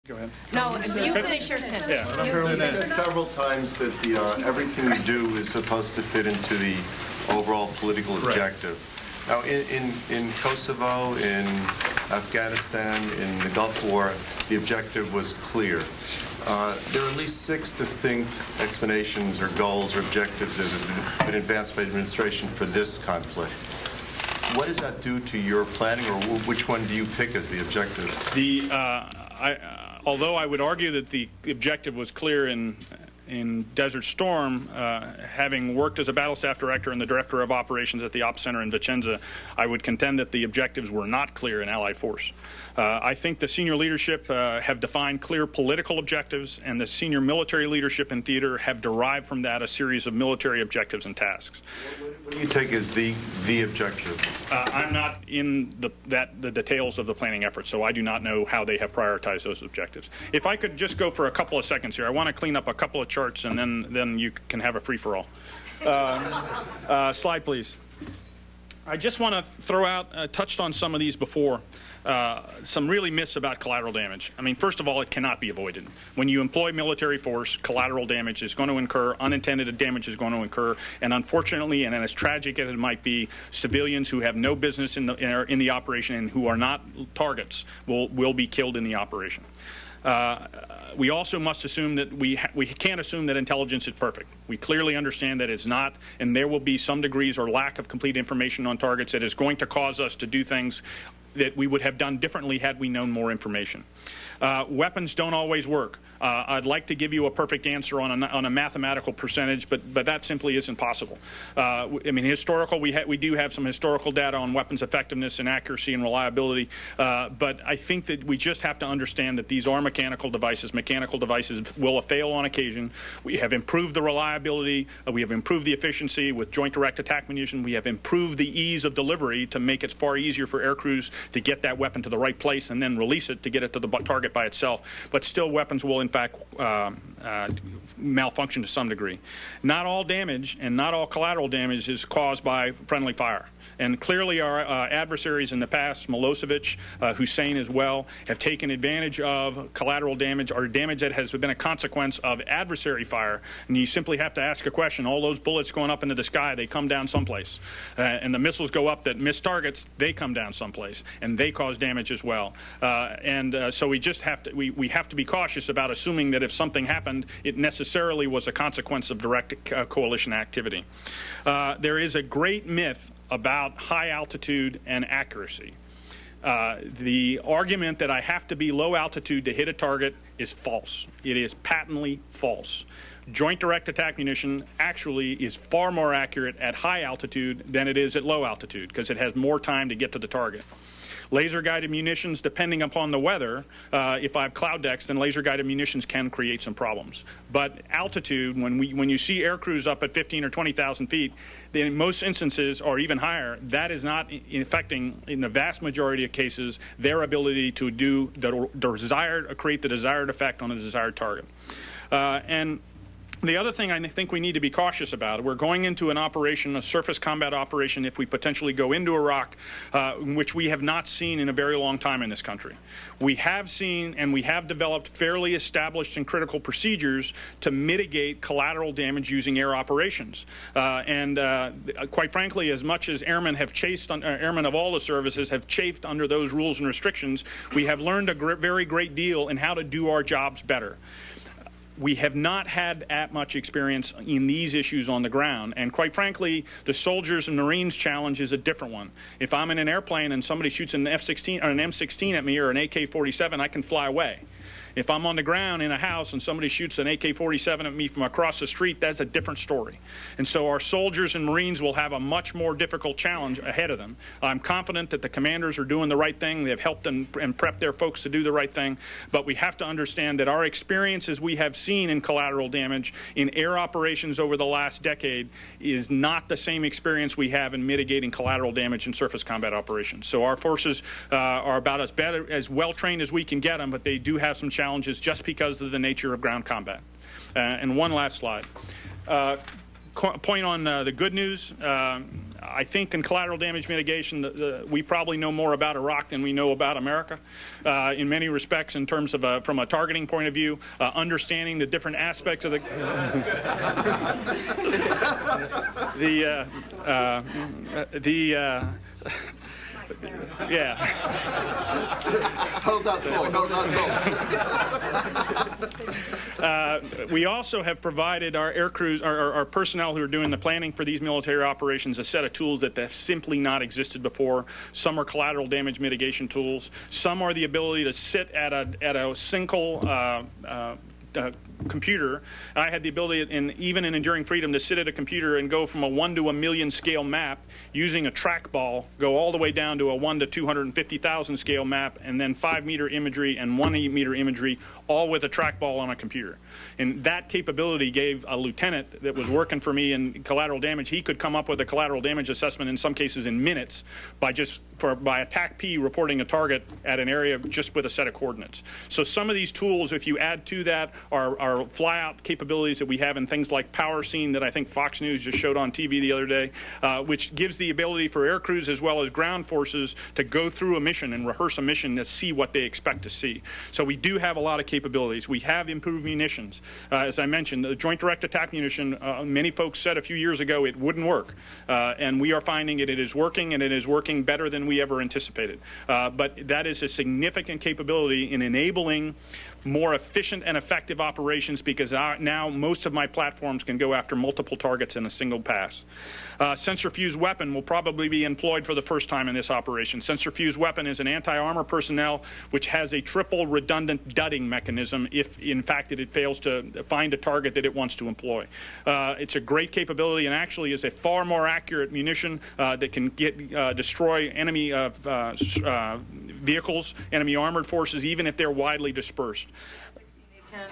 Go ahead. No, you finish your sentence. Yeah. You said several times that everything we do is supposed to fit into the overall political objective. Now, in Kosovo, in Afghanistan, in the Gulf War, the objective was clear. There are at least 6 distinct explanations or goals or objectives that have been advanced by the administration for this conflict. What does that do to your planning, or which one do you pick as the objective? Although I would argue that the objective was clear in Desert Storm, having worked as a battle staff director and the director of operations at the Ops Center in Vicenza, I would contend that the objectives were not clear in Allied force. I think the senior leadership have defined clear political objectives, and the senior military leadership in theater have derived from that a series of military objectives and tasks. What do you take as the objective? I'm not in the details of the planning effort, so I do not know how they have prioritized those objectives. If I could just go for a couple of seconds here, I want to clean up a couple of charts, and then you can have a free-for-all. Slide, please. I just want to throw out, touched on some of these before, some really myths about collateral damage. I mean, first of all, it cannot be avoided. When you employ military force, collateral damage is going to incur, unintended damage is going to incur, and unfortunately, and as tragic as it might be, civilians who have no business in the operation and who are not targets will be killed in the operation. We also must assume that we can't assume that intelligence is perfect. We clearly understand that it's not, and there will be some degrees or lack of complete information on targets that is going to cause us to do things that we would have done differently had we known more information. Weapons don't always work. I'd like to give you a perfect answer on a mathematical percentage, but that simply isn't possible. I mean, we do have some historical data on weapons effectiveness and accuracy and reliability, but I think that we just have to understand that these are mechanical devices. Mechanical devices will fail on occasion. We have improved the reliability. We have improved the efficiency with joint direct attack munition. We have improved the ease of delivery to make it far easier for air crews to get that weapon to the right place and then release it to get it to the target by itself. But still, weapons will in fact malfunction to some degree. Not all damage and not all collateral damage is caused by friendly fire. And clearly our adversaries in the past, Milosevic, Hussein as well, have taken advantage of collateral damage or damage that has been a consequence of adversary fire. And you simply have to ask a question. All those bullets going up into the sky, they come down someplace. And the missiles go up that miss targets, they come down someplace. And they cause damage as well. So we just have to, we have to be cautious about assuming that if something happened, it necessarily was a consequence of direct coalition activity. There is a great myth about high altitude and accuracy. The argument that I have to be low altitude to hit a target is false. It is patently false. Joint direct attack munition actually is far more accurate at high altitude than it is at low altitude because it has more time to get to the target. Laser-guided munitions, depending upon the weather, if I have cloud decks, then laser-guided munitions can create some problems. But altitude, when you see air crews up at 15 or 20,000 feet, in most instances, or even higher, that is not affecting, in the vast majority of cases, their ability to do create the desired effect on a desired target. And the other thing I think we need to be cautious about, we're going into an operation, a surface combat operation, if we potentially go into Iraq, which we have not seen in a very long time in this country. We have seen and we have developed fairly established and critical procedures to mitigate collateral damage using air operations. Quite frankly, as much as airmen have airmen of all the services have chafed under those rules and restrictions, we have learned a very great deal in how to do our jobs better. We have not had that much experience in these issues on the ground. And quite frankly, the soldiers and Marines challenge is a different one. If I'm in an airplane and somebody shoots an F-16 or an M16 at me or an AK-47, I can fly away. If I'm on the ground in a house and somebody shoots an AK-47 at me from across the street, that's a different story. And so our soldiers and Marines will have a much more difficult challenge ahead of them. I'm confident that the commanders are doing the right thing. They've helped and prepped their folks to do the right thing. But we have to understand that our experiences we have seen in collateral damage in air operations over the last decade is not the same experience we have in mitigating collateral damage in surface combat operations. So our forces are about as well trained as we can get them, but they do have some challenges just because of the nature of ground combat. And one last slide. point on the good news. I think in collateral damage mitigation, we probably know more about Iraq than we know about America in many respects in terms of from a targeting point of view, understanding the different aspects of yeah. Hold that thought. We also have provided our air crews, our personnel who are doing the planning for these military operations, a set of tools that have simply not existed before. Some are collateral damage mitigation tools. Some are the ability to sit at a single computer. I had the ability, even in Enduring Freedom, to sit at a computer and go from a 1 to 1,000,000 scale map using a trackball, go all the way down to a 1 to 250,000 scale map, and then 5-meter imagery and 1-meter imagery, all with a trackball on a computer. And that capability gave a lieutenant that was working for me in collateral damage, he could come up with a collateral damage assessment in some cases in minutes by attack P reporting a target at an area just with a set of coordinates. So some of these tools, if you add to that, are fly-out capabilities that we have in things like Power Scene that I think Fox News just showed on TV the other day, which gives the ability for air crews as well as ground forces to go through a mission and rehearse a mission to see what they expect to see. So we do have a lot of capabilities. We have improved munitions. As I mentioned, the Joint Direct Attack munition, many folks said a few years ago it wouldn't work. And we are finding it is working, and it is working better than we ever anticipated. But that is a significant capability in enabling more efficient and effective operations because now most of my platforms can go after multiple targets in a single pass. Sensor fused weapon will probably be employed for the first time in this operation. Sensor fused weapon is an anti-armor personnel which has a triple redundant dudding mechanism if in fact it fails to find a target that it wants to employ. It's a great capability and actually is a far more accurate munition that can destroy enemy vehicles, enemy armored forces, even if they're widely dispersed. 16, 10,